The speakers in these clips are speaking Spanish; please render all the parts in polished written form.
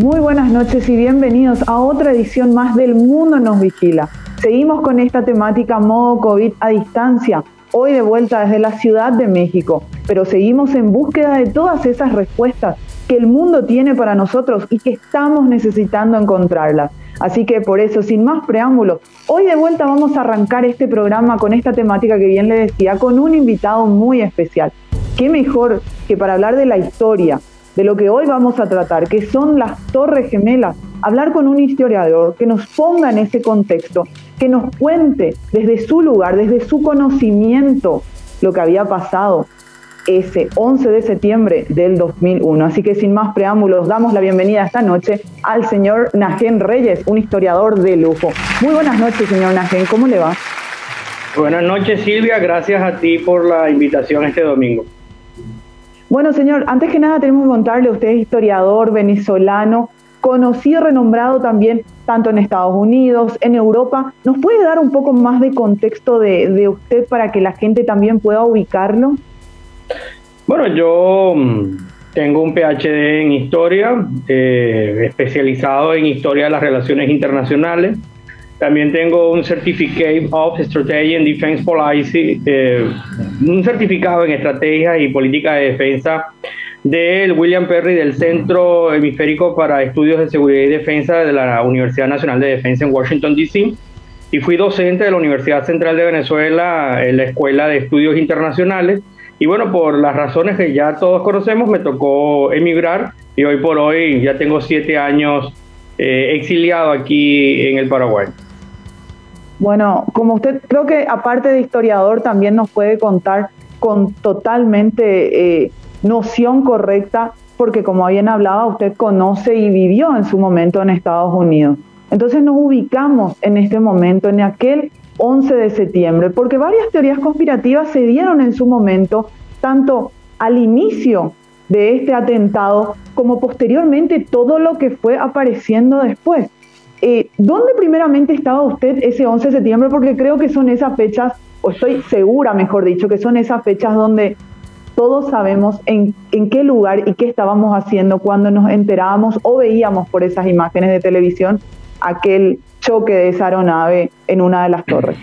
Muy buenas noches y bienvenidos a otra edición más del Mundo Nos Vigila. Seguimos con esta temática modo COVID a distancia, hoy de vuelta desde la Ciudad de México, pero seguimos en búsqueda de todas esas respuestas que el mundo tiene para nosotros y que estamos necesitando encontrarlas. Así que por eso, sin más preámbulos, hoy de vuelta vamos a arrancar este programa con esta temática que bien le decía, con un invitado muy especial. ¿Qué mejor que para hablar de la historia, de lo que hoy vamos a tratar, que son las Torres Gemelas, hablar con un historiador que nos ponga en ese contexto, que nos cuente desde su lugar, desde su conocimiento, lo que había pasado ese 11 de septiembre del 2001. Así que sin más preámbulos, damos la bienvenida esta noche al señor Nagen Reyes, un historiador de lujo. Muy buenas noches, señor Nagen, ¿cómo le va? Buenas noches, Silvia, gracias a ti por la invitación este domingo. Bueno, señor, antes que nada tenemos que contarle, usted es historiador venezolano, conocido, renombrado también tanto en Estados Unidos, en Europa. ¿Nos puede dar un poco más de contexto de usted para que la gente también pueda ubicarlo? Bueno, yo tengo un PhD en historia, especializado en historia de las relaciones internacionales. También tengo un Certificate of Strategy and Defense Policy, un certificado en estrategia y política de defensa del William Perry del Centro Hemisférico para Estudios de Seguridad y Defensa de la Universidad Nacional de Defensa en Washington, D.C. Y fui docente de la Universidad Central de Venezuela en la Escuela de Estudios Internacionales. Y bueno, por las razones que ya todos conocemos, me tocó emigrar y hoy por hoy ya tengo 7 años exiliado aquí en el Paraguay. Bueno, como usted, creo que aparte de historiador también nos puede contar con totalmente noción correcta, porque como bien hablaba, usted conoce y vivió en su momento en Estados Unidos. Entonces nos ubicamos en este momento, en aquel 11 de septiembre, porque varias teorías conspirativas se dieron en su momento, tanto al inicio de este atentado como posteriormente todo lo que fue apareciendo después. ¿Dónde primeramente estaba usted ese 11 de septiembre? Porque creo que son esas fechas, o estoy segura, mejor dicho, que son esas fechas donde todos sabemos en qué lugar y qué estábamos haciendo cuando nos enterábamos o veíamos por esas imágenes de televisión aquel choque de esa aeronave en una de las torres.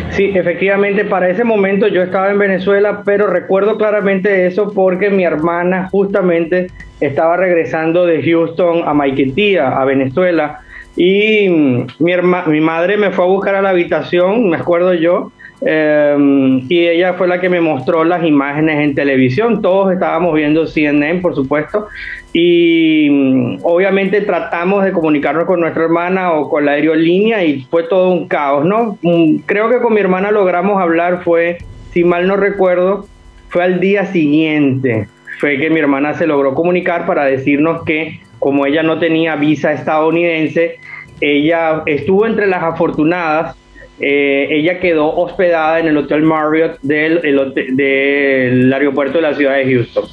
Sí, efectivamente, para ese momento yo estaba en Venezuela, pero recuerdo claramente eso porque mi hermana justamente estaba regresando de Houston a Maiquetía, a Venezuela, y mi madre me fue a buscar a la habitación, me acuerdo yo, y ella fue la que me mostró las imágenes en televisión. Todos estábamos viendo CNN, por supuesto, y obviamente tratamos de comunicarnos con nuestra hermana o con la aerolínea y fue todo un caos, ¿no? Creo que con mi hermana logramos hablar, si mal no recuerdo, fue al día siguiente, fue que mi hermana se logró comunicar para decirnos que como ella no tenía visa estadounidense, ella estuvo entre las afortunadas. Ella quedó hospedada en el Hotel Marriott del aeropuerto de la ciudad de Houston.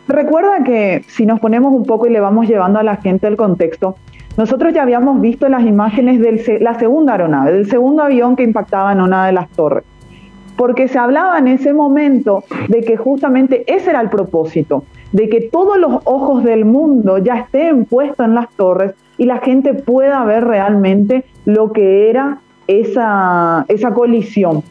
Recuerda que si nos ponemos un poco y le vamos llevando a la gente el contexto, nosotros ya habíamos visto las imágenes de la segunda aeronave, del segundo avión que impactaba en una de las torres, porque se hablaba en ese momento de que justamente ese era el propósito, de que todos los ojos del mundo ya estén puestos en las torres y la gente pueda ver realmente lo que era esa colisión.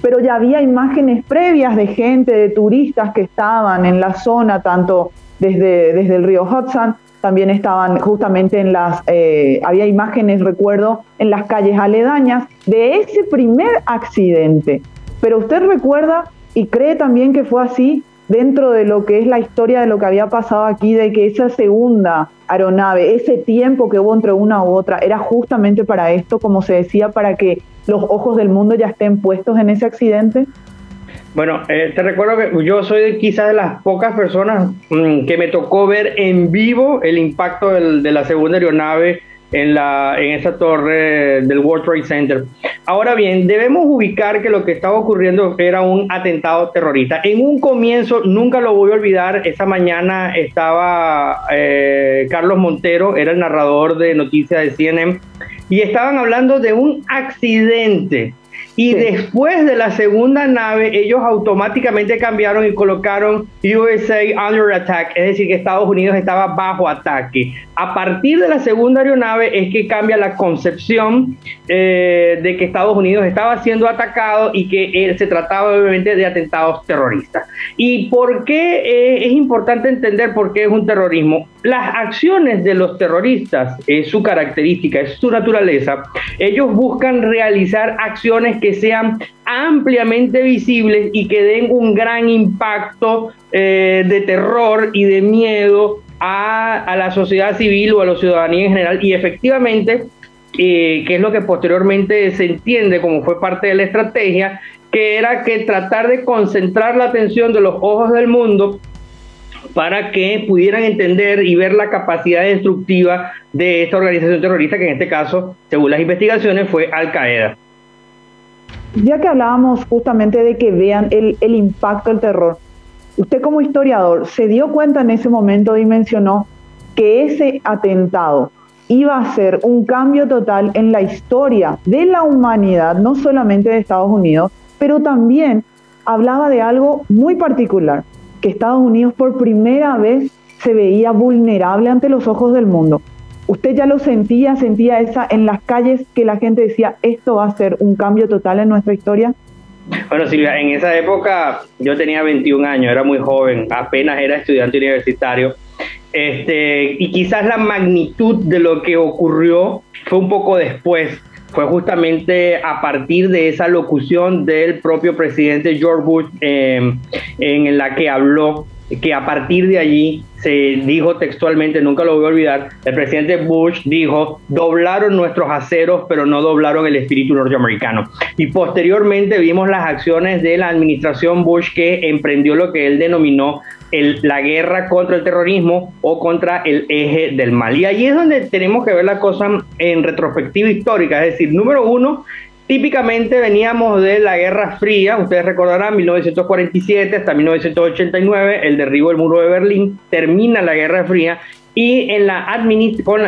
Pero ya había imágenes previas de gente, de turistas que estaban en la zona, tanto desde el río Hudson, también estaban justamente había imágenes, recuerdo, en las calles aledañas de ese primer accidente. Pero usted recuerda y cree también que fue así dentro de lo que es la historia de lo que había pasado aquí, de que esa segunda aeronave, ese tiempo que hubo entre una u otra, era justamente para esto, como se decía, para que los ojos del mundo ya estén puestos en ese accidente. Bueno, te recuerdo que yo soy quizás de las pocas personas que me tocó ver en vivo el impacto de la segunda aeronave en esa torre del World Trade Center. Ahora bien, debemos ubicar que lo que estaba ocurriendo era un atentado terrorista. En un comienzo, nunca lo voy a olvidar, esa mañana estaba Carlos Montero, era el narrador de noticias de CNN, y estaban hablando de un accidente. Y Sí. después de la segunda nave, ellos automáticamente cambiaron y colocaron USA Under Attack, es decir, que Estados Unidos estaba bajo ataque. A partir de la segunda aeronave es que cambia la concepción de que Estados Unidos estaba siendo atacado y que se trataba obviamente de atentados terroristas. ¿Y por qué es importante entender por qué es un terrorismo? Las acciones de los terroristas, es su característica, es su naturaleza. Ellos buscan realizar acciones que sean ampliamente visibles y que den un gran impacto de terror y de miedo a la sociedad civil o a la ciudadanía en general. Y efectivamente, que es lo que posteriormente se entiende como fue parte de la estrategia, que era que tratar de concentrar la atención de los ojos del mundo para que pudieran entender y ver la capacidad destructiva de esta organización terrorista, que en este caso, según las investigaciones, fue Al-Qaeda. Ya que hablábamos justamente de que vean el impacto del terror, usted como historiador se dio cuenta en ese momento, dimensionó que ese atentado iba a ser un cambio total en la historia de la humanidad, no solamente de Estados Unidos, pero también hablaba de algo muy particular, que Estados Unidos por primera vez se veía vulnerable ante los ojos del mundo. ¿Usted ya lo sentía esa en las calles que la gente decía, esto va a ser un cambio total en nuestra historia? Bueno, Silvia, en esa época yo tenía 21 años, era muy joven, apenas era estudiante universitario. Y quizás la magnitud de lo que ocurrió fue un poco después. Fue justamente a partir de esa locución del propio presidente George Bush en la que habló, que a partir de allí se dijo textualmente, nunca lo voy a olvidar, el presidente Bush dijo, doblaron nuestros aceros, pero no doblaron el espíritu norteamericano. Y posteriormente vimos las acciones de la administración Bush, que emprendió lo que él denominó la guerra contra el terrorismo o contra el eje del mal. Y ahí es donde tenemos que ver la cosa en retrospectiva histórica, es decir, número uno, típicamente veníamos de la Guerra Fría, ustedes recordarán, 1947 hasta 1989, el derribo del muro de Berlín, termina la Guerra Fría, y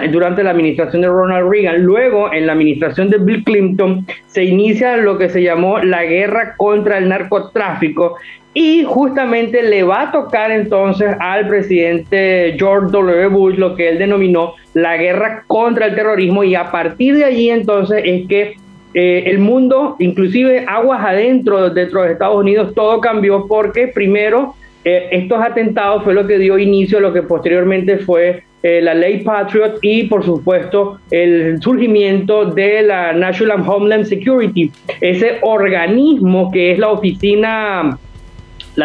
durante la administración de Ronald Reagan, luego en la administración de Bill Clinton, se inicia lo que se llamó la guerra contra el narcotráfico, y justamente le va a tocar entonces al presidente George W. Bush lo que él denominó la guerra contra el terrorismo, y a partir de allí entonces es que el mundo, inclusive aguas adentro dentro de Estados Unidos, todo cambió porque primero estos atentados fue lo que dio inicio a lo que posteriormente fue la ley Patriot y por supuesto el surgimiento de la National Homeland Security, ese organismo que es la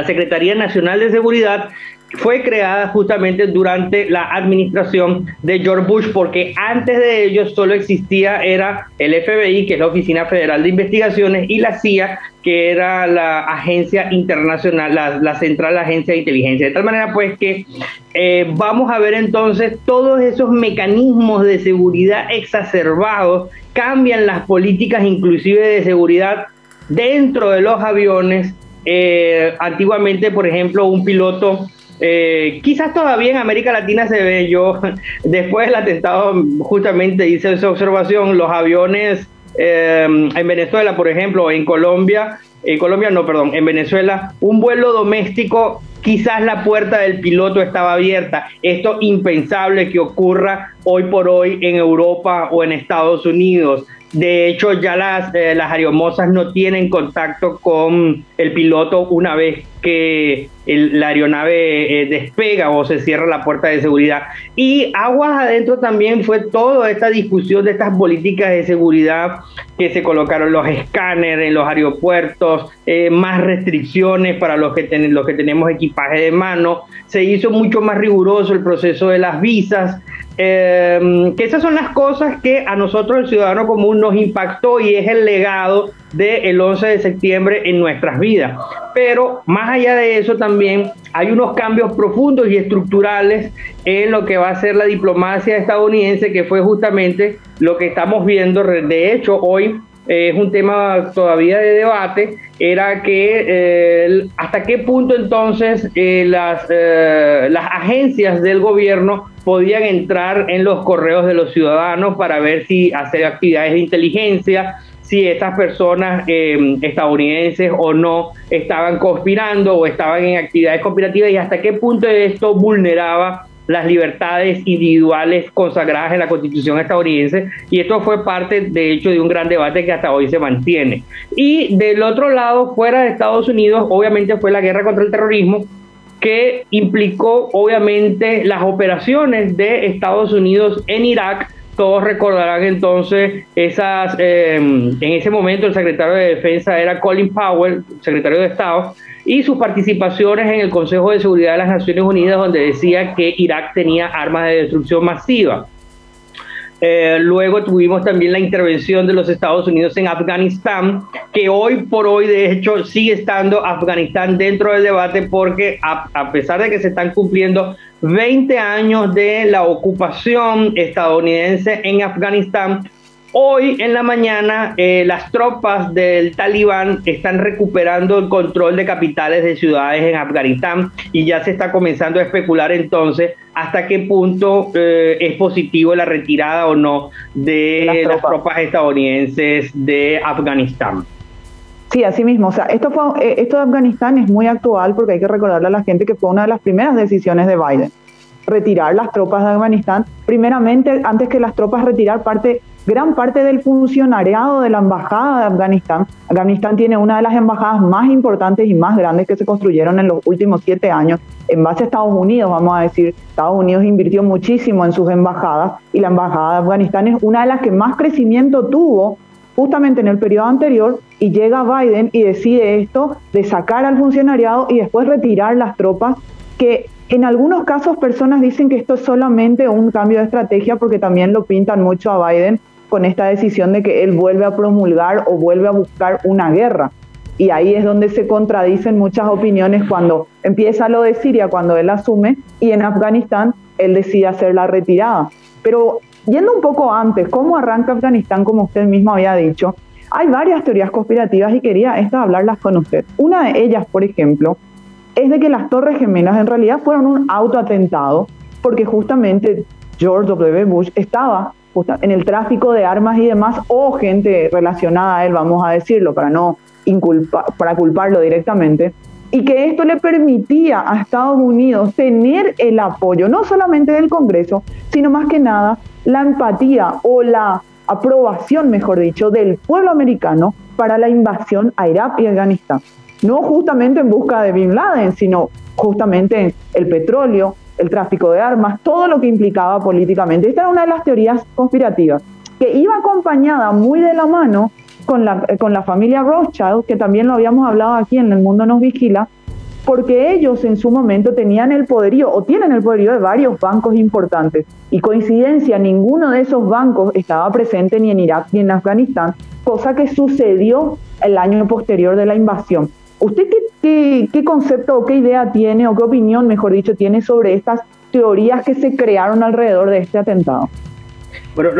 Secretaría Nacional de Seguridad, fue creada justamente durante la administración de George Bush, porque antes de ello solo era el FBI, que es la Oficina Federal de Investigaciones, y la CIA, que era la agencia internacional, la Central Agencia de Inteligencia. De tal manera pues que vamos a ver entonces todos esos mecanismos de seguridad exacerbados, cambian las políticas inclusive de seguridad dentro de los aviones. Antiguamente, por ejemplo, un piloto, quizás todavía en América Latina se ve, yo después del atentado justamente hice esa observación, los aviones en Venezuela, por ejemplo, en Venezuela, un vuelo doméstico, quizás la puerta del piloto estaba abierta. Esto impensable que ocurra hoy por hoy en Europa o en Estados Unidos. De hecho, ya las aeromosas no tienen contacto con el piloto una vez que la aeronave despega o se cierra la puerta de seguridad. Y aguas adentro también fue toda esta discusión de estas políticas de seguridad que se colocaron, los escáneres en los aeropuertos, más restricciones para los que tenemos equipaje de mano, se hizo mucho más riguroso el proceso de las visas. Que esas son las cosas que a nosotros, el ciudadano común, nos impactó y es el legado del 11 de septiembre en nuestras vidas. Pero más allá de eso también hay unos cambios profundos y estructurales en lo que va a ser la diplomacia estadounidense, que fue justamente lo que estamos viendo. De hecho, hoy es un tema todavía de debate, era que hasta qué punto entonces las agencias del gobierno podían entrar en los correos de los ciudadanos para ver si hacer actividades de inteligencia, si estas personas estadounidenses o no estaban conspirando o estaban en actividades conspirativas y hasta qué punto esto vulneraba las libertades individuales consagradas en la Constitución estadounidense, y esto fue parte, de hecho, de un gran debate que hasta hoy se mantiene. Y del otro lado, fuera de Estados Unidos, obviamente fue la guerra contra el terrorismo, que implicó, obviamente, las operaciones de Estados Unidos en Irak. Todos recordarán entonces en ese momento el secretario de Defensa era Colin Powell, secretario de Estado, y sus participaciones en el Consejo de Seguridad de las Naciones Unidas, donde decía que Irak tenía armas de destrucción masiva. Luego tuvimos también la intervención de los Estados Unidos en Afganistán, que hoy por hoy de hecho sigue estando Afganistán dentro del debate, porque a pesar de que se están cumpliendo 20 años de la ocupación estadounidense en Afganistán, hoy en la mañana las tropas del Talibán están recuperando el control de capitales de ciudades en Afganistán, y ya se está comenzando a especular entonces hasta qué punto es positivo la retirada o no de las tropas estadounidenses de Afganistán. Sí, así mismo. O sea, esto de Afganistán es muy actual, porque hay que recordarle a la gente que fue una de las primeras decisiones de Biden, retirar las tropas de Afganistán. Primeramente, antes que las tropas retirar gran parte del funcionariado de la embajada de Afganistán. Afganistán tiene una de las embajadas más importantes y más grandes que se construyeron en los últimos 7 años, en base a Estados Unidos, vamos a decir. Estados Unidos invirtió muchísimo en sus embajadas, y la embajada de Afganistán es una de las que más crecimiento tuvo justamente en el periodo anterior, y llega Biden y decide esto de sacar al funcionariado y después retirar las tropas, que en algunos casos personas dicen que esto es solamente un cambio de estrategia, porque también lo pintan mucho a Biden con esta decisión de que él vuelve a promulgar o vuelve a buscar una guerra. Y ahí es donde se contradicen muchas opiniones cuando empieza lo de Siria, cuando él asume, y en Afganistán él decide hacer la retirada. Pero yendo un poco antes, ¿cómo arranca Afganistán? Como usted mismo había dicho, hay varias teorías conspirativas y quería hablarlas con usted. Una de ellas, por ejemplo, es de que las Torres Gemelas en realidad fueron un autoatentado, porque justamente George W. Bush estaba en el tráfico de armas y demás, o gente relacionada a él, vamos a decirlo, para culparlo directamente, y que esto le permitía a Estados Unidos tener el apoyo, no solamente del Congreso, sino más que nada la empatía o la aprobación, mejor dicho, del pueblo americano para la invasión a Irak y Afganistán. No justamente en busca de Bin Laden, sino justamente en el petróleo, el tráfico de armas, todo lo que implicaba políticamente. Esta era una de las teorías conspirativas, que iba acompañada muy de la mano con la familia Rothschild, que también lo habíamos hablado aquí en El Mundo Nos Vigila, porque ellos en su momento tenían el poderío, o tienen el poderío de varios bancos importantes, y coincidencia, ninguno de esos bancos estaba presente ni en Irak ni en Afganistán, cosa que sucedió el año posterior de la invasión. ¿Usted qué concepto o qué idea tiene, o qué opinión, mejor dicho, tiene sobre estas teorías que se crearon alrededor de este atentado? Bueno,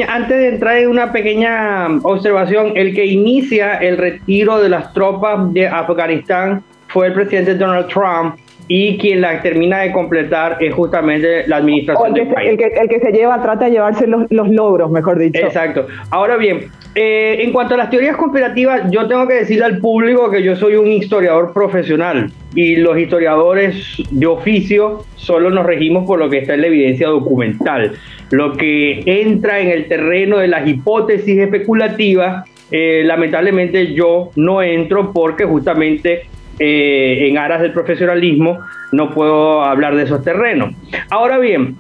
antes de entrar en una pequeña observación, el que inicia el retiro de las tropas de Afganistán fue el presidente Donald Trump, y quien la termina de completar es justamente la administración del país. El que trata de llevarse los logros, mejor dicho. Exacto. Ahora bien, en cuanto a las teorías conspirativas, yo tengo que decirle al público que yo soy un historiador profesional, y los historiadores de oficio solo nos regimos por lo que está en la evidencia documental. Lo que entra en el terreno de las hipótesis especulativas, lamentablemente yo no entro, porque justamente en aras del profesionalismo no puedo hablar de esos terrenos. Ahora bien,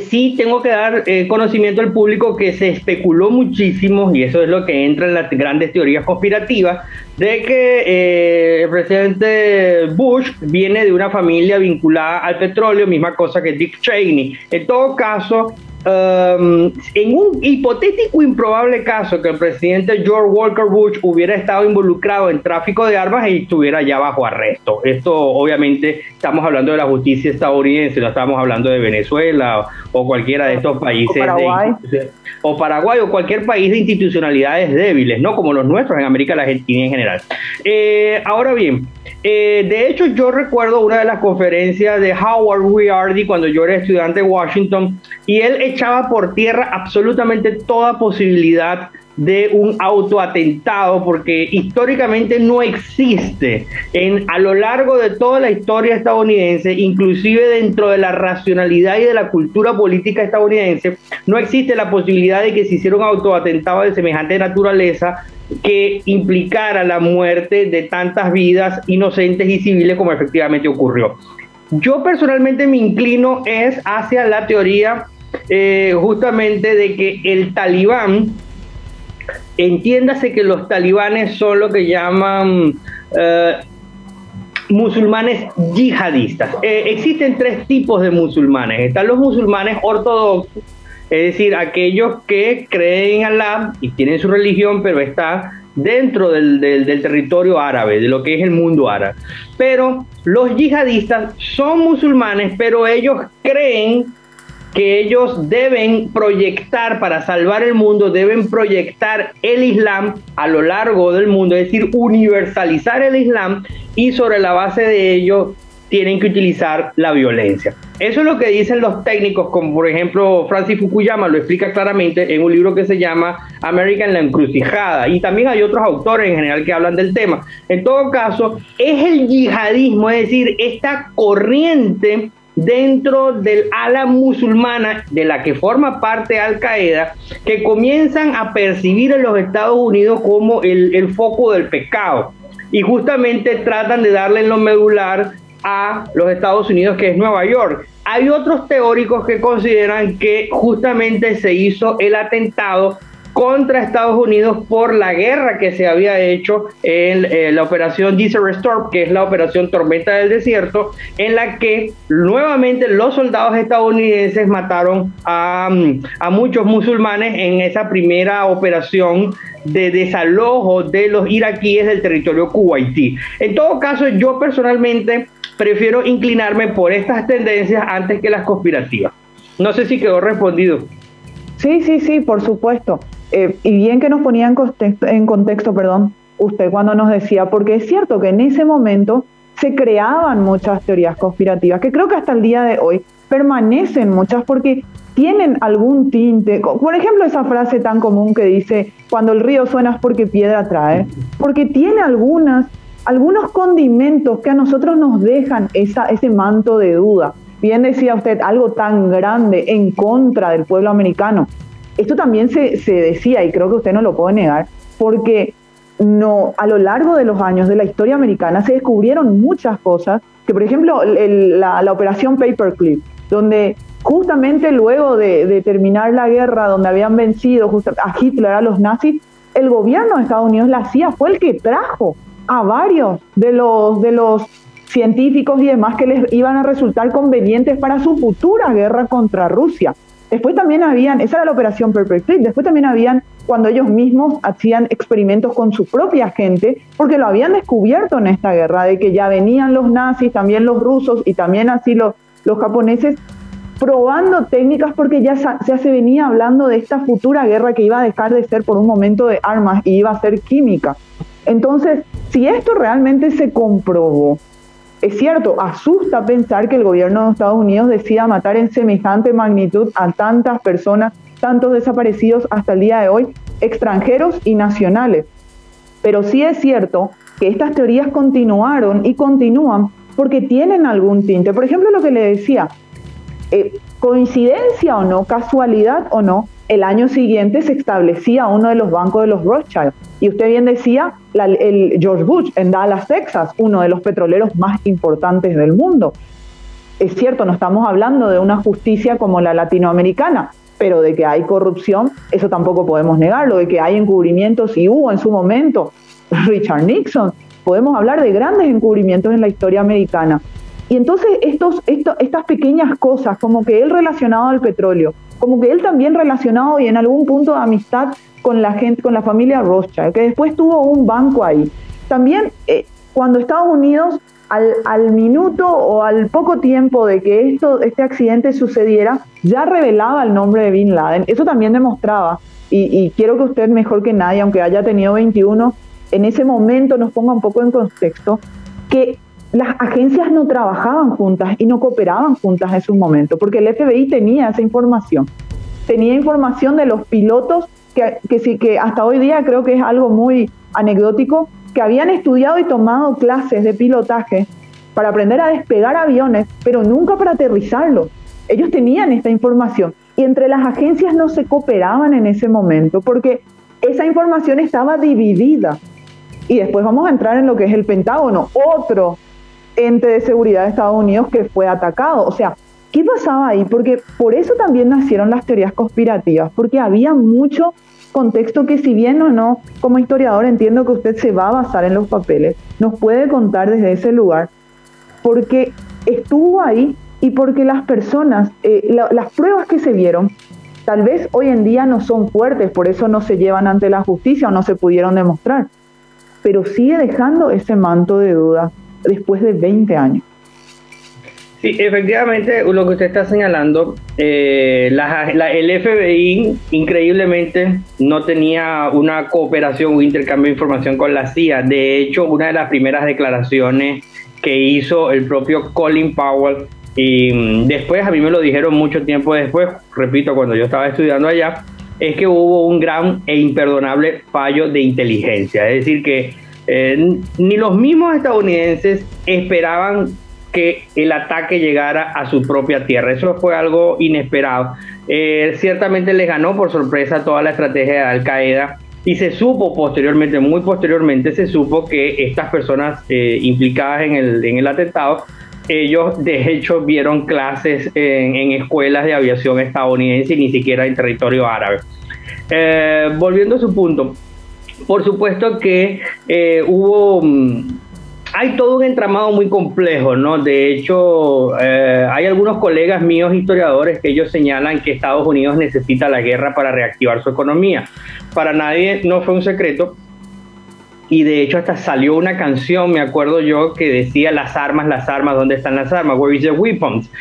sí tengo que dar conocimiento al público que se especuló muchísimo, y eso es lo que entra en las grandes teorías conspirativas, de que el presidente Bush viene de una familia vinculada al petróleo, misma cosa que Dick Cheney. En todo caso, en un hipotético improbable caso que el presidente George Walker Bush hubiera estado involucrado en tráfico de armas y estuviera ya bajo arresto. Esto obviamente estamos hablando de la justicia estadounidense, no estamos hablando de Venezuela o cualquiera de estos países, o Paraguay, o cualquier país de institucionalidades débiles, no como los nuestros en América Latina en general. Ahora bien, de hecho yo recuerdo una de las conferencias de Howard Riardi cuando yo era estudiante en Washington, y él echaba por tierra absolutamente toda posibilidad de un autoatentado, porque históricamente no existe a lo largo de toda la historia estadounidense, inclusive dentro de la racionalidad y de la cultura política estadounidense, no existe la posibilidad de que se hiciera un autoatentado de semejante naturaleza que implicara la muerte de tantas vidas inocentes y civiles como efectivamente ocurrió. Yo personalmente me inclino hacia la teoría justamente de que el talibán, entiéndase que los talibanes son lo que llaman musulmanes yihadistas. Existen tres tipos de musulmanes. Están los musulmanes ortodoxos, es decir, aquellos que creen en Alá y tienen su religión, pero está dentro del territorio árabe, de lo que es el mundo árabe. Pero los yihadistas son musulmanes, pero ellos creen que ellos deben proyectar, para salvar el mundo, deben proyectar el Islam a lo largo del mundo, es decir, universalizar el Islam, y sobre la base de ello tienen que utilizar la violencia. Eso es lo que dicen los técnicos, como por ejemplo Francis Fukuyama lo explica claramente en un libro que se llama América en la encrucijada, y también hay otros autores en general que hablan del tema. En todo caso, es el yihadismo, es decir, esta corriente dentro del ala musulmana de la que forma parte Al Qaeda, que comienzan a percibir en los Estados Unidos como el foco del pecado, y justamente tratan de darle en lo medular a los Estados Unidos, que es Nueva York. Hay otros teóricos que consideran que justamente se hizo el atentado contra Estados Unidos por la guerra que se había hecho en la operación Desert Storm, que es la operación Tormenta del Desierto, en la que nuevamente los soldados estadounidenses mataron a muchos musulmanes en esa primera operación de desalojo de los iraquíes del territorio kuwaití. En todo caso, yo personalmente prefiero inclinarme por estas tendencias antes que las conspirativas. No sé si quedó respondido. Sí, por supuesto. Y bien que nos ponía en contexto, usted cuando nos decía, porque es cierto que en ese momento se creaban muchas teorías conspirativas, que creo que hasta el día de hoy permanecen muchas porque tienen algún tinte. Por ejemplo, esa frase tan común que dice, cuando el río suena es porque piedra trae, porque tiene algunos condimentos que a nosotros nos dejan ese manto de duda. Bien decía usted, algo tan grande en contra del pueblo americano. Esto también se decía, y creo que usted no lo puede negar, porque a lo largo de los años de la historia americana se descubrieron muchas cosas, que por ejemplo la operación Paperclip, donde justamente luego de terminar la guerra, donde habían vencido a Hitler, a los nazis, el gobierno de Estados Unidos, la CIA, fue el que trajo a varios de los científicos y demás que les iban a resultar convenientes para su futura guerra contra Rusia. Después también esa era la operación Paperclip, después también cuando ellos mismos hacían experimentos con su propia gente, porque lo habían descubierto en esta guerra, de que ya venían los nazis, también los rusos y también así los japoneses, probando técnicas, porque ya se venía hablando de esta futura guerra que iba a dejar de ser por un momento de armas y iba a ser química. Entonces, si esto realmente se comprobó, es cierto, asusta pensar que el gobierno de Estados Unidos decida matar en semejante magnitud a tantas personas, tantos desaparecidos hasta el día de hoy, extranjeros y nacionales. Pero sí es cierto que estas teorías continuaron y continúan porque tienen algún tinte. Por ejemplo, lo que le decía, coincidencia o no, casualidad o no, el año siguiente se establecía uno de los bancos de los Rothschild. Y usted bien decía, el George Bush en Dallas, Texas, uno de los petroleros más importantes del mundo. Es cierto, no estamos hablando de una justicia como la latinoamericana, pero de que hay corrupción, eso tampoco podemos negarlo, de que hay encubrimientos, y hubo en su momento Richard Nixon. Podemos hablar de grandes encubrimientos en la historia americana. Y entonces estas pequeñas cosas, como que él relacionado al petróleo, como que él también relacionado y en algún punto de amistad con la gente, con la familia Rothschild, que después tuvo un banco ahí. También cuando Estados Unidos, al minuto o al poco tiempo de que este accidente sucediera, ya revelaba el nombre de Bin Laden. Eso también demostraba, y quiero que usted mejor que nadie, aunque haya tenido 21, en ese momento nos ponga un poco en contexto, que las agencias no trabajaban juntas y no cooperaban juntas en su momento, porque el FBI tenía esa información. Tenía información de los pilotos que hasta hoy día creo que es algo muy anecdótico, que habían estudiado y tomado clases de pilotaje para aprender a despegar aviones, pero nunca para aterrizarlos. Ellos tenían esta información y entre las agencias no se cooperaban en ese momento porque esa información estaba dividida. Y después vamos a entrar en lo que es el Pentágono, otro ente de seguridad de Estados Unidos que fue atacado. O sea, ¿qué pasaba ahí? Porque por eso también nacieron las teorías conspirativas, porque había mucho contexto que, si bien o no, como historiador entiendo que usted se va a basar en los papeles, nos puede contar desde ese lugar, porque estuvo ahí y porque las personas, las pruebas que se vieron, tal vez hoy en día no son fuertes, por eso no se llevan ante la justicia o no se pudieron demostrar, pero sigue dejando ese manto de duda después de 20 años. Sí, efectivamente, lo que usted está señalando, el FBI increíblemente no tenía una cooperación o intercambio de información con la CIA. De hecho, una de las primeras declaraciones que hizo el propio Colin Powell, y después a mí me lo dijeron mucho tiempo después, repito, cuando yo estaba estudiando allá, es que hubo un gran e imperdonable fallo de inteligencia. Es decir, que ni los mismos estadounidenses esperaban que el ataque llegara a su propia tierra. Eso fue algo inesperado. Ciertamente les ganó por sorpresa toda la estrategia de Al Qaeda y se supo posteriormente, muy posteriormente, se supo que estas personas implicadas en el atentado, ellos de hecho vieron clases en escuelas de aviación estadounidense y ni siquiera en territorio árabe. Volviendo a su punto, por supuesto que hay todo un entramado muy complejo, ¿no? De hecho, hay algunos colegas míos historiadores que ellos señalan que Estados Unidos necesita la guerra para reactivar su economía. Para nadie no fue un secreto, y de hecho hasta salió una canción, me acuerdo yo, que decía las armas, ¿dónde están las armas? Where is the weapons?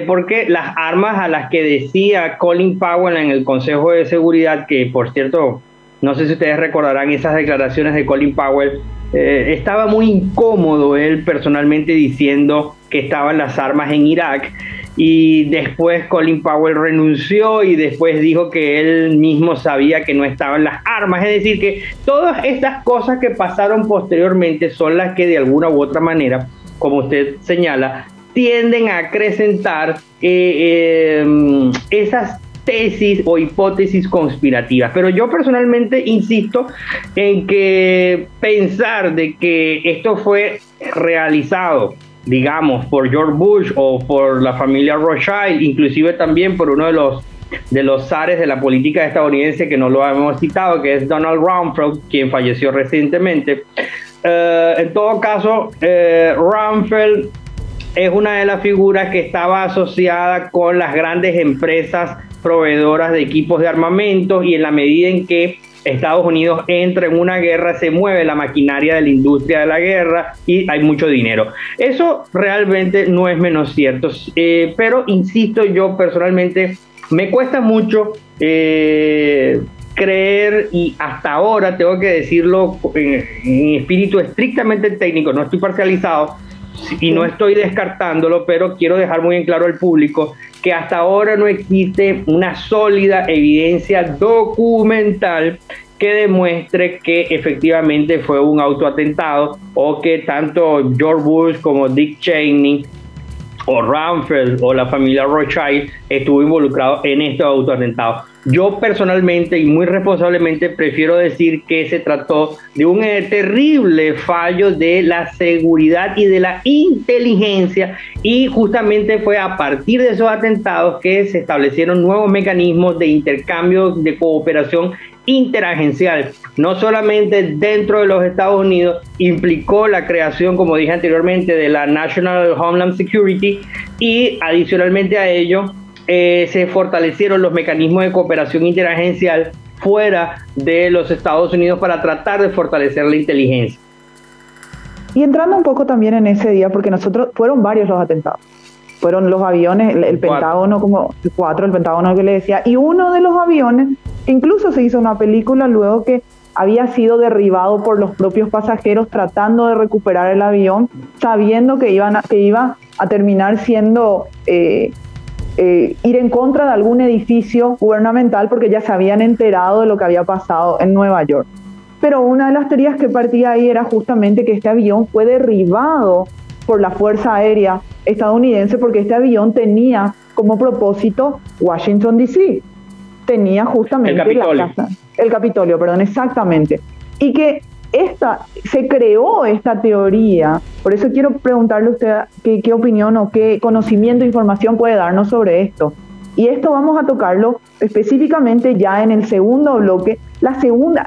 Porque las armas a las que decía Colin Powell en el Consejo de Seguridad, que por cierto, no sé si ustedes recordarán esas declaraciones de Colin Powell, estaba muy incómodo él personalmente diciendo que estaban las armas en Irak, y después Colin Powell renunció y después dijo que él mismo sabía que no estaban las armas. Es decir, que todas estas cosas que pasaron posteriormente son las que de alguna u otra manera, como usted señala, tienden a acrecentar esas tesis o hipótesis conspirativas. Pero yo personalmente insisto en que pensar de que esto fue realizado, digamos, por George Bush o por la familia Rothschild, inclusive también por uno de los zares de la política estadounidense que no lo hemos citado, que es Donald Rumsfeld, quien falleció recientemente. En todo caso, Rumsfeld es una de las figuras que estaba asociada con las grandes empresas proveedoras de equipos de armamento, y en la medida en que Estados Unidos entra en una guerra, se mueve la maquinaria de la industria de la guerra y hay mucho dinero. Eso realmente no es menos cierto, pero insisto, yo personalmente me cuesta mucho creer, y hasta ahora tengo que decirlo en espíritu estrictamente técnico, no estoy parcializado y no estoy descartándolo, pero quiero dejar muy en claro al público que hasta ahora no existe una sólida evidencia documental que demuestre que efectivamente fue un autoatentado, o que tanto George Bush como Dick Cheney o Rumsfeld o la familia Rothschild estuvo involucrado en estos autoatentados. Yo personalmente y muy responsablemente prefiero decir que se trató de un terrible fallo de la seguridad y de la inteligencia, y justamente fue a partir de esos atentados que se establecieron nuevos mecanismos de intercambio, de cooperación interagencial, no solamente dentro de los Estados Unidos. Implicó la creación, como dije anteriormente, de la National Homeland Security, y adicionalmente a ello se fortalecieron los mecanismos de cooperación interagencial fuera de los Estados Unidos para tratar de fortalecer la inteligencia. Y entrando un poco también en ese día, porque fueron varios los atentados. Fueron los aviones, el Pentágono, como 4, el Pentágono que le decía, y uno de los aviones, incluso se hizo una película luego, que había sido derribado por los propios pasajeros tratando de recuperar el avión, sabiendo que iba a terminar siendo ir en contra de algún edificio gubernamental porque ya se habían enterado de lo que había pasado en Nueva York. Pero una de las teorías que partía ahí era justamente que este avión fue derribado por la Fuerza Aérea estadounidense porque este avión tenía como propósito Washington, D.C. Tenía justamente el Capitolio, perdón, exactamente. Y que se creó esta teoría, por eso quiero preguntarle a usted qué opinión o qué conocimiento, información puede darnos sobre esto. Y esto vamos a tocarlo específicamente ya en el segundo bloque, los segundos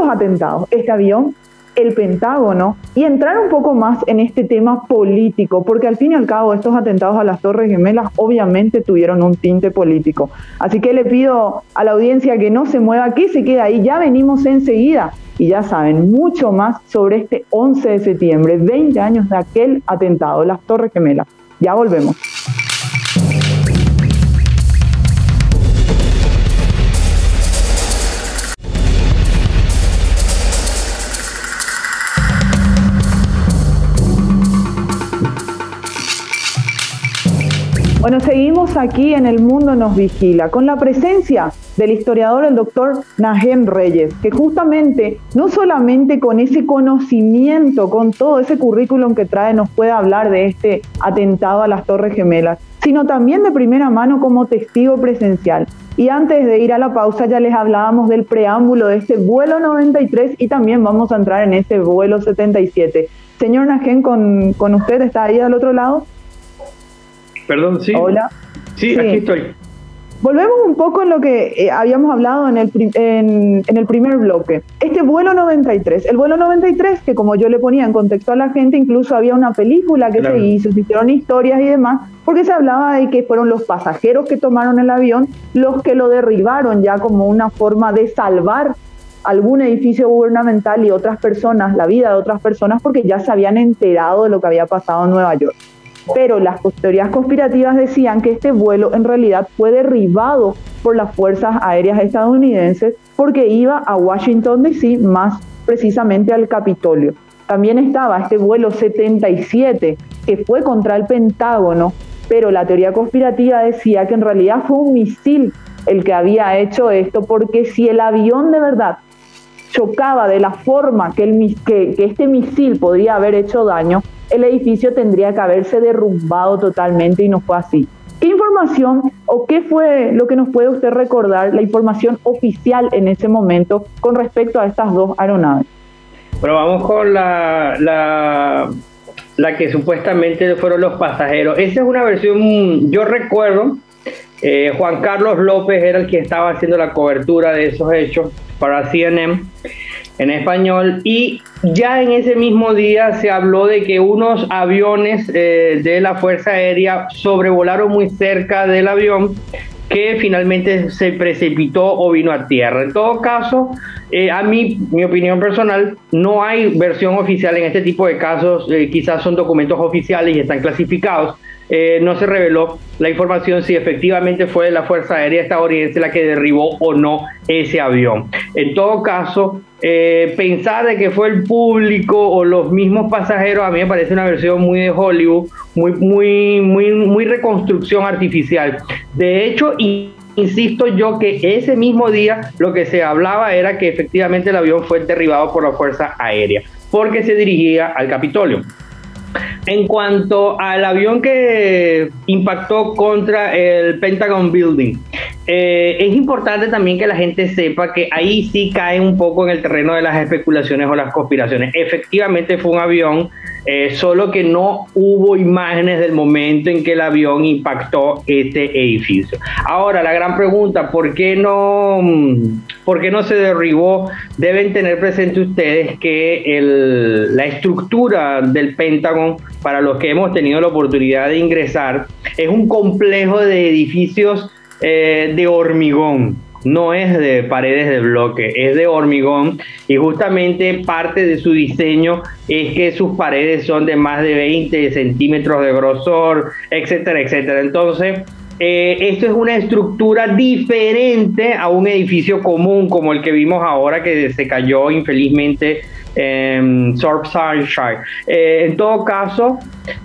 atentados, este avión, el Pentágono, y entrar un poco más en este tema político, porque al fin y al cabo estos atentados a las Torres Gemelas obviamente tuvieron un tinte político. Así que le pido a la audiencia que no se mueva, que se quede ahí, ya venimos enseguida. Y ya saben, mucho más sobre este 11 de septiembre, 20 años de aquel atentado, las Torres Gemelas. Ya volvemos. Bueno, seguimos aquí en El Mundo Nos Vigila, con la presencia del historiador, el doctor Najem Reyes, que justamente, no solamente con ese conocimiento, con todo ese currículum que trae, nos puede hablar de este atentado a las Torres Gemelas, sino también de primera mano como testigo presencial. Y antes de ir a la pausa ya les hablábamos del preámbulo de este vuelo 93 y también vamos a entrar en ese vuelo 77. Señor Najem, con usted, ¿está ahí al otro lado? Perdón, sí. Hola. Sí, aquí estoy. Volvemos un poco en lo que habíamos hablado en el primer bloque. Este vuelo 93, el vuelo 93, que como yo le ponía en contexto a la gente, incluso había una película que se hizo, se hicieron historias y demás, porque se hablaba de que fueron los pasajeros que tomaron el avión los que lo derribaron ya como una forma de salvar algún edificio gubernamental y otras personas, la vida de otras personas, porque ya se habían enterado de lo que había pasado en Nueva York. Pero las teorías conspirativas decían que este vuelo en realidad fue derribado por las fuerzas aéreas estadounidenses porque iba a Washington, D.C., más precisamente al Capitolio. También estaba este vuelo 77 que fue contra el Pentágono, pero la teoría conspirativa decía que en realidad fue un misil el que había hecho esto, porque si el avión de verdad chocaba de la forma que este misil podría haber hecho daño, el edificio tendría que haberse derrumbado totalmente y no fue así. ¿Qué información o qué fue lo que nos puede usted recordar, la información oficial en ese momento con respecto a estas dos aeronaves? Bueno, vamos con la que supuestamente fueron los pasajeros. Esa es una versión, yo recuerdo, Juan Carlos López era el que estaba haciendo la cobertura de esos hechos para CNN en español, y ya en ese mismo día se habló de que unos aviones de la Fuerza Aérea sobrevolaron muy cerca del avión, que finalmente se precipitó o vino a tierra. En todo caso, a mí, mi opinión personal, no hay versión oficial en este tipo de casos, quizás son documentos oficiales y están clasificados. No se reveló la información si efectivamente fue la Fuerza Aérea estadounidense la que derribó o no ese avión. En todo caso, pensar de que fue el público o los mismos pasajeros, a mí me parece una versión muy de Hollywood, muy reconstrucción artificial. De hecho, insisto yo que ese mismo día lo que se hablaba era que efectivamente el avión fue derribado por la Fuerza Aérea, porque se dirigía al Capitolio. En cuanto al avión que impactó contra el Pentagon Building, es importante también que la gente sepa que ahí sí cae un poco en el terreno de las especulaciones o las conspiraciones. Efectivamente fue un avión, solo que no hubo imágenes del momento en que el avión impactó este edificio. Ahora, la gran pregunta, ¿por qué no se derribó? Deben tener presente ustedes que la estructura del Pentágono, para los que hemos tenido la oportunidad de ingresar, es un complejo de edificios de hormigón, no es de paredes de bloque, es de hormigón, y justamente parte de su diseño es que sus paredes son de más de 20 centímetros de grosor, etcétera, etcétera. Entonces, esto es una estructura diferente a un edificio común como el que vimos ahora que se cayó infelizmente en Surfside. En todo caso,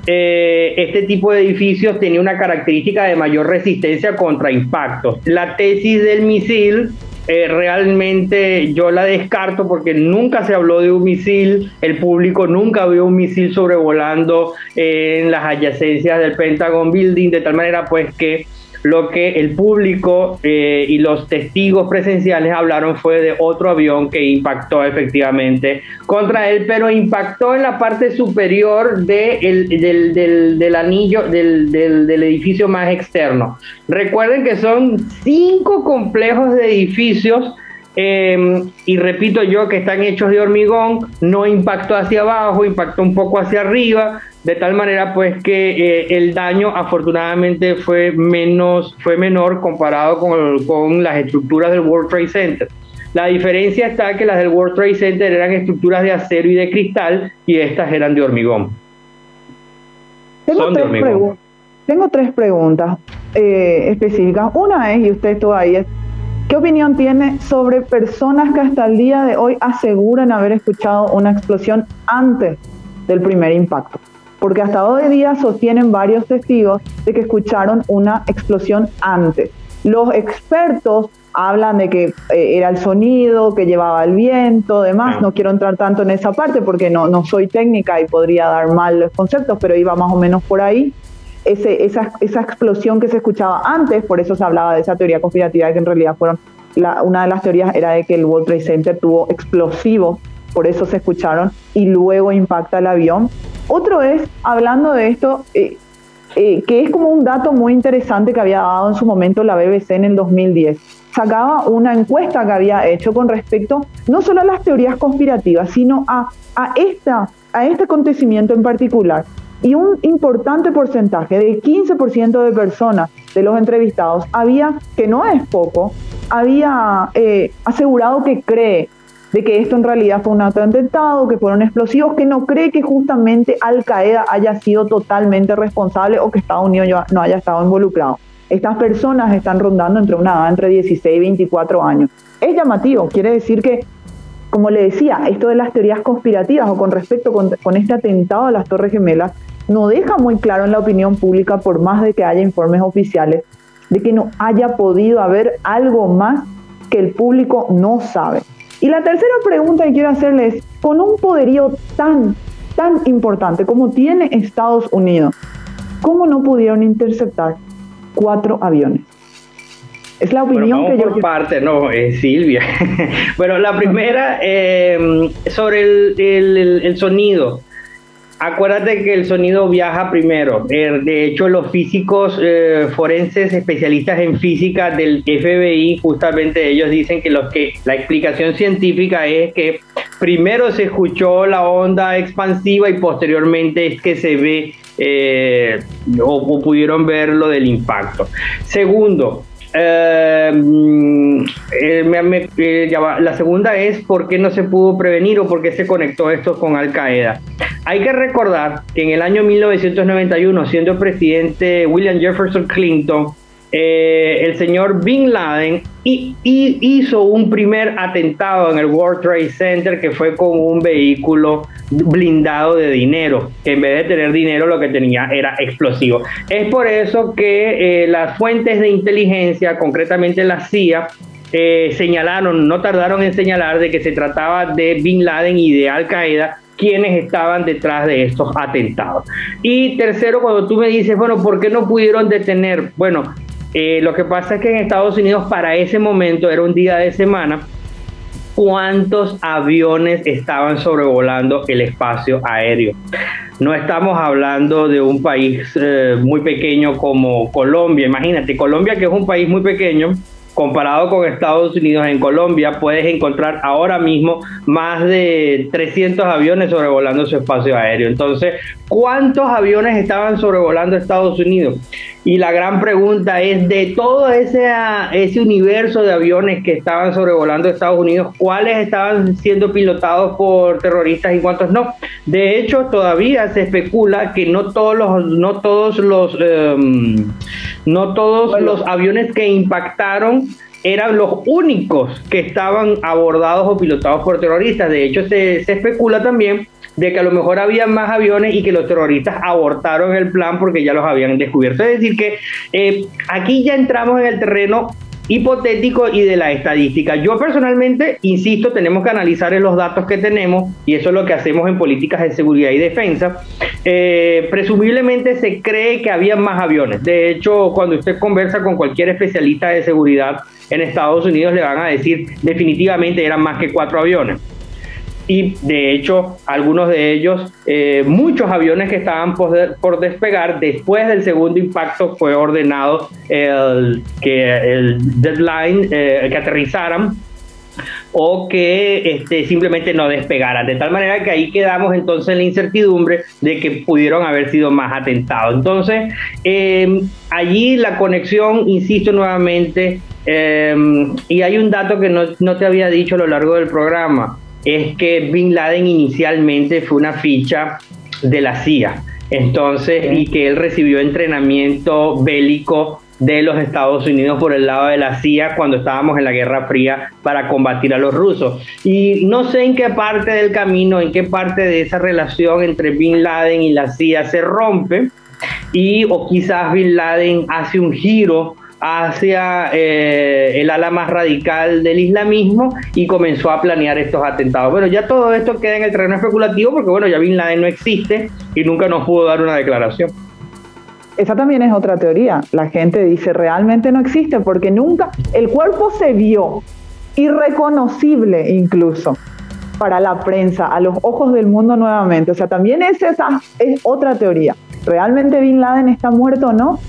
este tipo de edificios tenía una característica de mayor resistencia contra impactos. La tesis del misil realmente yo la descarto porque nunca se habló de un misil, el público nunca vio un misil sobrevolando en las adyacencias del Pentagon Building, de tal manera pues que lo que el público y los testigos presenciales hablaron fue de otro avión que impactó efectivamente contra él, pero impactó en la parte superior del anillo del edificio más externo. Recuerden que son 5 complejos de edificios y repito yo que están hechos de hormigón, no impactó hacia abajo, impactó un poco hacia arriba, de tal manera pues que el daño afortunadamente fue menor comparado con las estructuras del World Trade Center. La diferencia está que las del World Trade Center eran estructuras de acero y de cristal y estas eran de hormigón. Tengo tres preguntas específicas. Una es, y usted todavía, ¿qué opinión tiene sobre personas que hasta el día de hoy aseguran haber escuchado una explosión antes del primer impacto? Porque hasta hoy día sostienen varios testigos de que escucharon una explosión antes. Los expertos hablan de que era el sonido, que llevaba el viento, demás. No quiero entrar tanto en esa parte porque no soy técnica y podría dar mal los conceptos, pero iba más o menos por ahí. Esa explosión que se escuchaba antes, por eso se hablaba de esa teoría conspirativa de que en realidad una de las teorías era de que el World Trade Center tuvo explosivos, por eso se escucharon y luego impacta el avión. Otro es, hablando de esto, que es como un dato muy interesante que había dado en su momento la BBC en el 2010. Sacaba una encuesta que había hecho con respecto no solo a las teorías conspirativas, sino a este acontecimiento en particular. Y un importante porcentaje, de 15% de personas de los entrevistados, que no es poco, había asegurado que cree de que esto en realidad fue un atentado, que fueron explosivos, que no cree que justamente Al Qaeda haya sido totalmente responsable o que Estados Unidos no haya estado involucrado. Estas personas están rondando entre 16 y 24 años. Es llamativo, quiere decir que, como le decía, esto de las teorías conspirativas o con respecto con este atentado a las Torres Gemelas, no deja muy claro en la opinión pública, por más de que haya informes oficiales, de que no haya podido haber algo más que el público no sabe. Y la tercera pregunta que quiero hacerle es, con un poderío tan importante como tiene Estados Unidos, ¿cómo no pudieron interceptar 4 aviones? Es la opinión que yo... por parte, no, Silvia. Bueno, la primera, sobre el sonido. Acuérdate que el sonido viaja primero. De hecho, los físicos forenses especialistas en física del FBI, justamente ellos dicen que la explicación científica es que primero se escuchó la onda expansiva y posteriormente es que se ve o pudieron ver lo del impacto. Segundo, la segunda es por qué no se pudo prevenir o por qué se conectó esto con Al Qaeda. Hay que recordar que en el año 1991, siendo presidente William Jefferson Clinton, el señor Bin Laden hizo un primer atentado en el World Trade Center que fue con un vehículo blindado de dinero, que en vez de tener dinero lo que tenía era explosivo. Es por eso que las fuentes de inteligencia, concretamente la CIA, no tardaron en señalar de que se trataba de Bin Laden y de Al Qaeda, quienes estaban detrás de estos atentados. Y tercero, cuando tú me dices, bueno, ¿por qué no pudieron detener? Bueno, lo que pasa es que en Estados Unidos para ese momento era un día de semana. ¿Cuántos aviones estaban sobrevolando el espacio aéreo? No estamos hablando de un país muy pequeño como Colombia. Imagínate, Colombia, que es un país muy pequeño, Comparado con Estados Unidos, en Colombia puedes encontrar ahora mismo más de 300 aviones sobrevolando su espacio aéreo. Entonces, ¿cuántos aviones estaban sobrevolando Estados Unidos? Y la gran pregunta es, de todo ese universo de aviones que estaban sobrevolando Estados Unidos, ¿cuáles estaban siendo pilotados por terroristas y cuántos no? De hecho, todavía se especula que no todos los aviones que impactaron eran los únicos que estaban abordados o pilotados por terroristas. De hecho, se especula también de que a lo mejor había más aviones y que los terroristas abortaron el plan porque ya los habían descubierto. Es decir que aquí ya entramos en el terreno hipotético y de la estadística. Yo personalmente, insisto, tenemos que analizar los datos que tenemos, y eso es lo que hacemos en políticas de seguridad y defensa. Presumiblemente se cree que había más aviones. De hecho, cuando usted conversa con cualquier especialista de seguridad en Estados Unidos, le van a decir definitivamente eran más que 4 aviones. Y de hecho, algunos de ellos, muchos aviones que estaban por despegar, después del segundo impacto fue ordenado el deadline, que aterrizaran o que simplemente no despegaran, de tal manera que ahí quedamos entonces en la incertidumbre de que pudieron haber sido más atentados. Entonces, allí la conexión, insisto nuevamente, y hay un dato que no te había dicho a lo largo del programa, es que Bin Laden inicialmente fue una ficha de la CIA, entonces, y que él recibió entrenamiento bélico de los Estados Unidos por el lado de la CIA cuando estábamos en la Guerra Fría para combatir a los rusos. Y no sé en qué parte del camino, en qué parte de esa relación entre Bin Laden y la CIA se rompe, o quizás Bin Laden hace un giro hacia el ala más radical del islamismo y comenzó a planear estos atentados. Bueno, ya todo esto queda en el terreno especulativo porque, bueno, ya Bin Laden no existe y nunca nos pudo dar una declaración. Esa también es otra teoría. La gente dice realmente no existe porque nunca, el cuerpo se vio irreconocible incluso para la prensa, a los ojos del mundo nuevamente. O sea, también es otra teoría. ¿Realmente Bin Laden está muerto o no?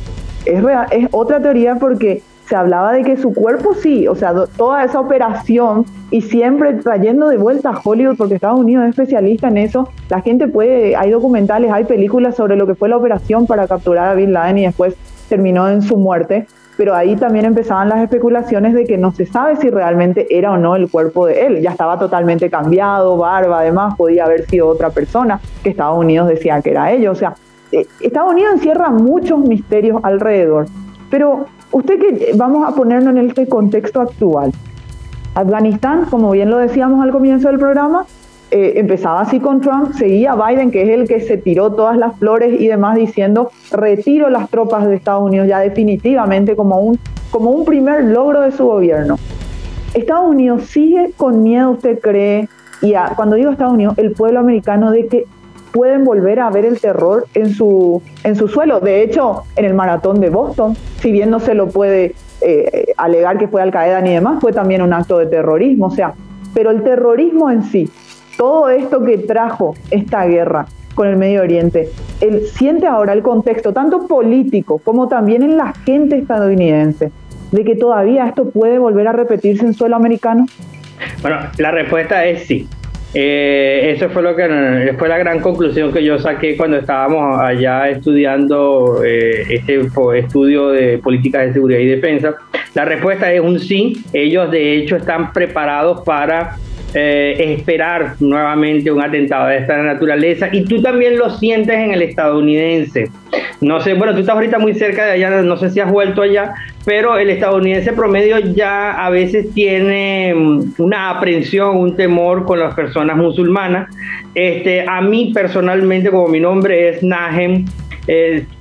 Es otra teoría porque se hablaba de que su cuerpo sí, o sea, toda esa operación y siempre trayendo de vuelta a Hollywood, porque Estados Unidos es especialista en eso. La gente hay documentales, hay películas sobre lo que fue la operación para capturar a Bin Laden y después terminó en su muerte, pero ahí también empezaban las especulaciones de que no se sabe si realmente era o no el cuerpo de él. Ya estaba totalmente cambiado, barba, además podía haber sido otra persona que Estados Unidos decía que era ellos. O sea, Estados Unidos encierra muchos misterios alrededor, pero vamos a ponernos en este contexto actual. Afganistán, como bien lo decíamos al comienzo del programa, empezaba así con Trump, seguía Biden, que es el que se tiró todas las flores y demás diciendo retiro las tropas de Estados Unidos ya definitivamente como un primer logro de su gobierno. Estados Unidos sigue con miedo, ¿usted cree? Y cuando digo Estados Unidos, el pueblo americano, de que pueden volver a ver el terror en su suelo. De hecho, en el maratón de Boston, si bien no se lo puede alegar que fue Al Qaeda ni demás, fue también un acto de terrorismo. O sea, pero el terrorismo en sí, todo esto que trajo esta guerra con el Medio Oriente, él siente ahora el contexto tanto político como también en la gente estadounidense de que todavía esto puede volver a repetirse en suelo americano. Bueno, la respuesta es sí. Eso fue fue la gran conclusión que yo saqué cuando estábamos allá estudiando este estudio de políticas de seguridad y defensa. La respuesta es un sí. Ellos de hecho están preparados para esperar nuevamente un atentado de esta naturaleza, y tú también lo sientes en el estadounidense. No sé, bueno, tú estás ahorita muy cerca de allá, no sé si has vuelto allá, pero el estadounidense promedio ya a veces tiene una aprensión, un temor con las personas musulmanas. A mí personalmente, como mi nombre es Nahem,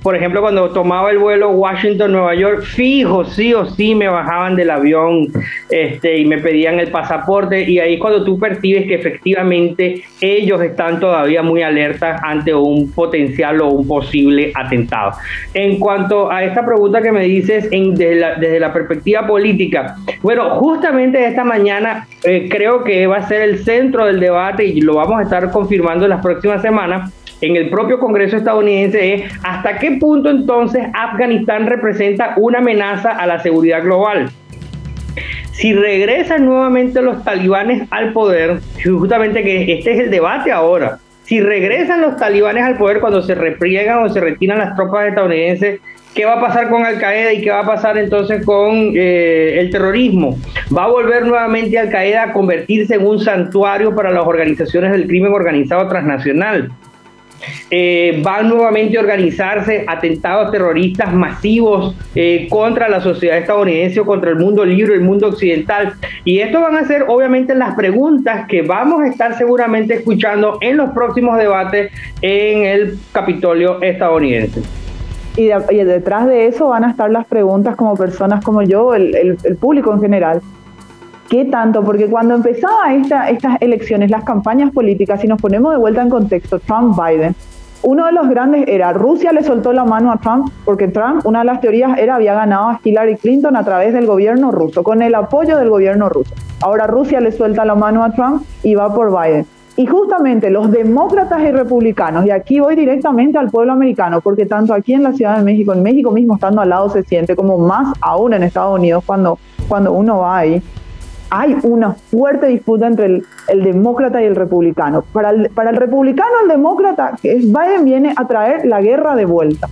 por ejemplo, cuando tomaba el vuelo Washington-Nueva York, fijo, sí o sí me bajaban del avión y me pedían el pasaporte, y ahí cuando tú percibes que efectivamente ellos están todavía muy alertas ante un potencial o un posible atentado. En cuanto a esta pregunta que me dices desde la perspectiva política, bueno, justamente esta mañana creo que va a ser el centro del debate, y lo vamos a estar confirmando en las próximas semanas, en el propio Congreso estadounidense, es hasta qué punto entonces Afganistán representa una amenaza a la seguridad global. Si regresan nuevamente los talibanes al poder, justamente que este es el debate ahora, si regresan los talibanes al poder cuando se repliegan o se retiran las tropas estadounidenses, ¿qué va a pasar con Al-Qaeda y qué va a pasar entonces con el terrorismo? ¿Va a volver nuevamente Al-Qaeda a convertirse en un santuario para las organizaciones del crimen organizado transnacional? Van nuevamente a organizarse atentados terroristas masivos contra la sociedad estadounidense o contra el mundo libre, el mundo occidental. Y esto van a ser obviamente las preguntas que vamos a estar seguramente escuchando en los próximos debates en el Capitolio estadounidense. Y detrás de eso van a estar las preguntas como personas como yo, el público en general. ¿Qué tanto? Porque cuando empezaba estas elecciones, las campañas políticas, si nos ponemos de vuelta en contexto, Trump-Biden, uno de los grandes era Rusia le soltó la mano a Trump, porque Trump, una de las teorías era había ganado a Hillary Clinton a través del gobierno ruso, con el apoyo del gobierno ruso. Ahora Rusia le suelta la mano a Trump y va por Biden. Y justamente los demócratas y republicanos, y aquí voy directamente al pueblo americano, porque tanto aquí en la Ciudad de México, en México mismo estando al lado se siente, como más aún en Estados Unidos cuando uno va ahí, hay una fuerte disputa entre el demócrata y el republicano. Para el republicano, el demócrata, Biden viene a traer la guerra de vuelta.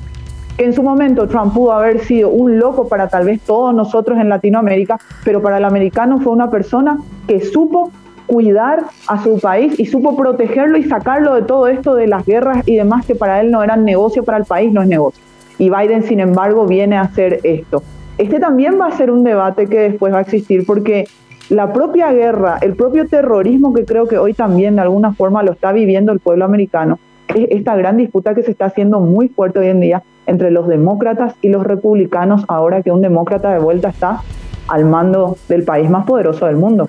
Que en su momento Trump pudo haber sido un loco para tal vez todos nosotros en Latinoamérica, pero para el americano fue una persona que supo cuidar a su país y supo protegerlo y sacarlo de todo esto de las guerras y demás que para él no eran negocio, para el país no es negocio. Y Biden, sin embargo, viene a hacer esto. Este también va a ser un debate que después va a existir porque la propia guerra, el propio terrorismo que creo que hoy también de alguna forma lo está viviendo el pueblo americano, es esta gran disputa que se está haciendo muy fuerte hoy en día entre los demócratas y los republicanos ahora que un demócrata de vuelta está al mando del país más poderoso del mundo.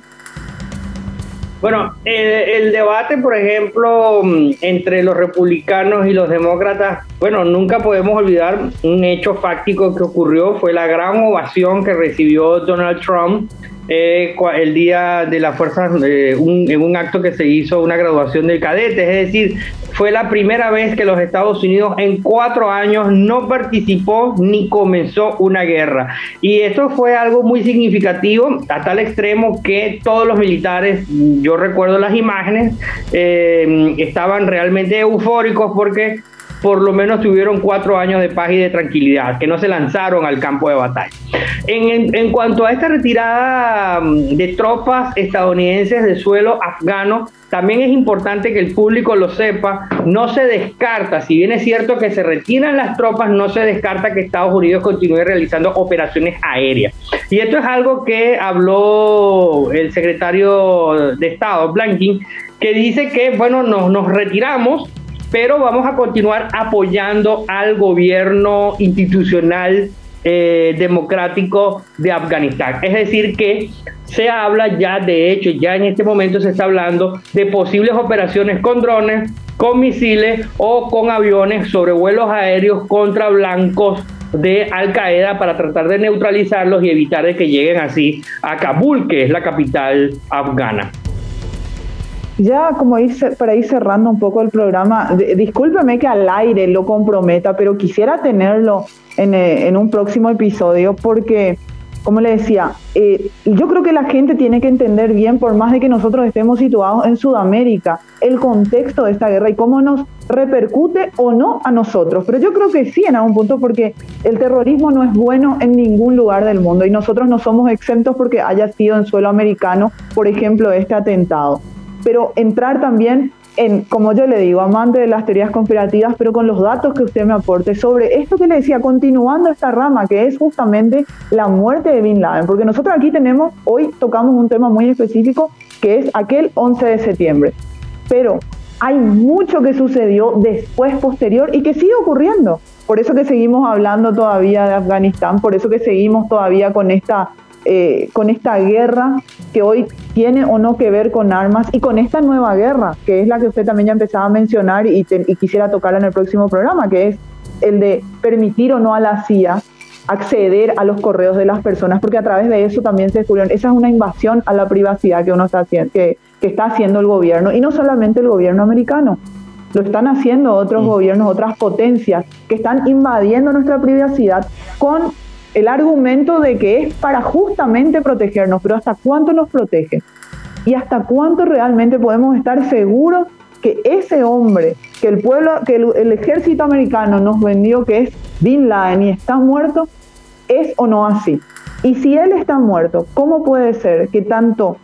Bueno, el debate, por ejemplo, entre los republicanos y los demócratas, bueno, nunca podemos olvidar un hecho fáctico que ocurrió, fue la gran ovación que recibió Donald Trump el día de las fuerzas, en un acto que se hizo, una graduación de cadetes, es decir, fue la primera vez que los Estados Unidos en 4 años no participó ni comenzó una guerra. Y esto fue algo muy significativo, a tal extremo que todos los militares, yo recuerdo las imágenes, estaban realmente eufóricos porque por lo menos tuvieron 4 años de paz y de tranquilidad, que no se lanzaron al campo de batalla. En cuanto a esta retirada de tropas estadounidenses de suelo afgano, también es importante que el público lo sepa, no se descarta, si bien es cierto que se retiran las tropas, no se descarta que Estados Unidos continúe realizando operaciones aéreas. Y esto es algo que habló el secretario de Estado, Blinken, que dice que, bueno, nos retiramos, pero vamos a continuar apoyando al gobierno institucional democrático de Afganistán. Es decir que se habla ya, de hecho, ya en este momento se está hablando de posibles operaciones con drones, con misiles o con aviones sobre vuelos aéreos contra blancos de Al-Qaeda para tratar de neutralizarlos y evitar de que lleguen así a Kabul, que es la capital afgana. Ya como para ir cerrando un poco el programa, discúlpeme que al aire lo comprometa, pero quisiera tenerlo en un próximo episodio porque, como le decía, yo creo que la gente tiene que entender bien, por más de que nosotros estemos situados en Sudamérica, el contexto de esta guerra y cómo nos repercute o no a nosotros. Pero yo creo que sí en algún punto, porque el terrorismo no es bueno en ningún lugar del mundo y nosotros no somos exentos porque haya sido en suelo americano, por ejemplo, este atentado. Pero entrar también en, como yo le digo, amante de las teorías conspirativas, pero con los datos que usted me aporte sobre esto que le decía, continuando esta rama, que es justamente la muerte de Bin Laden, porque nosotros aquí hoy tocamos un tema muy específico, que es aquel 11 de septiembre, pero hay mucho que sucedió después, posterior, y que sigue ocurriendo. Por eso que seguimos hablando todavía de Afganistán, por eso que seguimos todavía con esta guerra que hoy tiene o no que ver con armas y con esta nueva guerra, que es la que usted también ya empezaba a mencionar y quisiera tocarla en el próximo programa, que es el de permitir o no a la CIA acceder a los correos de las personas, porque a través de eso también se descubrieron, esa es una invasión a la privacidad que uno está haciendo, que está haciendo el gobierno, y no solamente el gobierno americano, lo están haciendo otros gobiernos, otras potencias, que están invadiendo nuestra privacidad con el argumento de que es para justamente protegernos, pero ¿hasta cuánto nos protege? ¿Y hasta cuánto realmente podemos estar seguros que ese hombre, que el pueblo, que el ejército americano nos vendió, que es Bin Laden y está muerto, es o no así? Y si él está muerto, ¿cómo puede ser que tanto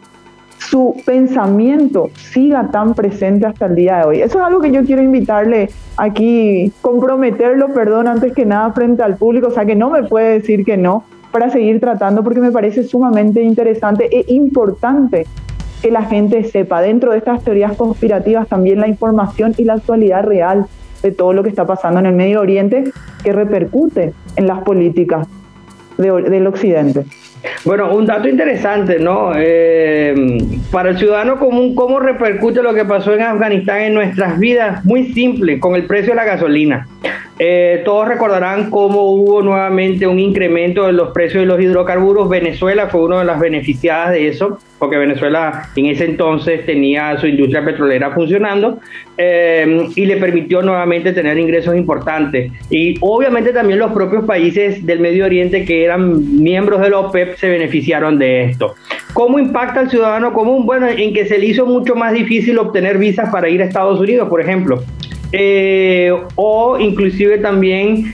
su pensamiento siga tan presente hasta el día de hoy? Eso es algo que yo quiero invitarle aquí, comprometerlo, perdón, antes que nada frente al público, o sea que no me puede decir que no, para seguir tratando, porque me parece sumamente interesante e importante que la gente sepa dentro de estas teorías conspirativas también la información y la actualidad real de todo lo que está pasando en el Medio Oriente, que repercute en las políticas del Occidente. Bueno, un dato interesante, ¿no? Para el ciudadano común, ¿cómo repercute lo que pasó en Afganistán en nuestras vidas? Muy simple, con el precio de la gasolina. Todos recordarán cómo hubo nuevamente un incremento de los precios de los hidrocarburos. Venezuela fue una de las beneficiadas de eso, porque Venezuela en ese entonces tenía su industria petrolera funcionando y le permitió nuevamente tener ingresos importantes. Y obviamente también los propios países del Medio Oriente que eran miembros de la OPEP se beneficiaron de esto. ¿Cómo impacta al ciudadano común? Bueno, en que se le hizo mucho más difícil obtener visas para ir a Estados Unidos, por ejemplo. O inclusive también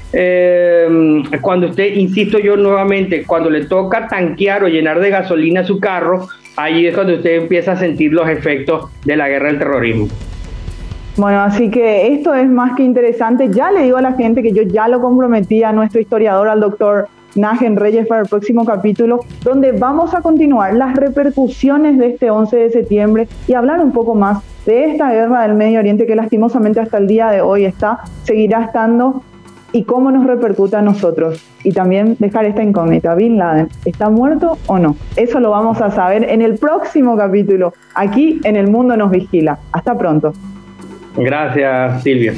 cuando usted, insisto yo nuevamente, cuando le toca tanquear o llenar de gasolina su carro, ahí es cuando usted empieza a sentir los efectos de la guerra del terrorismo. Bueno, así que esto es más que interesante. Ya le digo a la gente que yo ya lo comprometí a nuestro historiador, al doctor Nagen Reyes, para el próximo capítulo, donde vamos a continuar las repercusiones de este 11 de septiembre y hablar un poco más de esta guerra del Medio Oriente que lastimosamente hasta el día de hoy seguirá estando, y cómo nos repercute a nosotros. Y también dejar esta incógnita: ¿Bin Laden está muerto o no? Eso lo vamos a saber en el próximo capítulo, aquí en El Mundo Nos Vigila. Hasta pronto. Gracias, Silvia.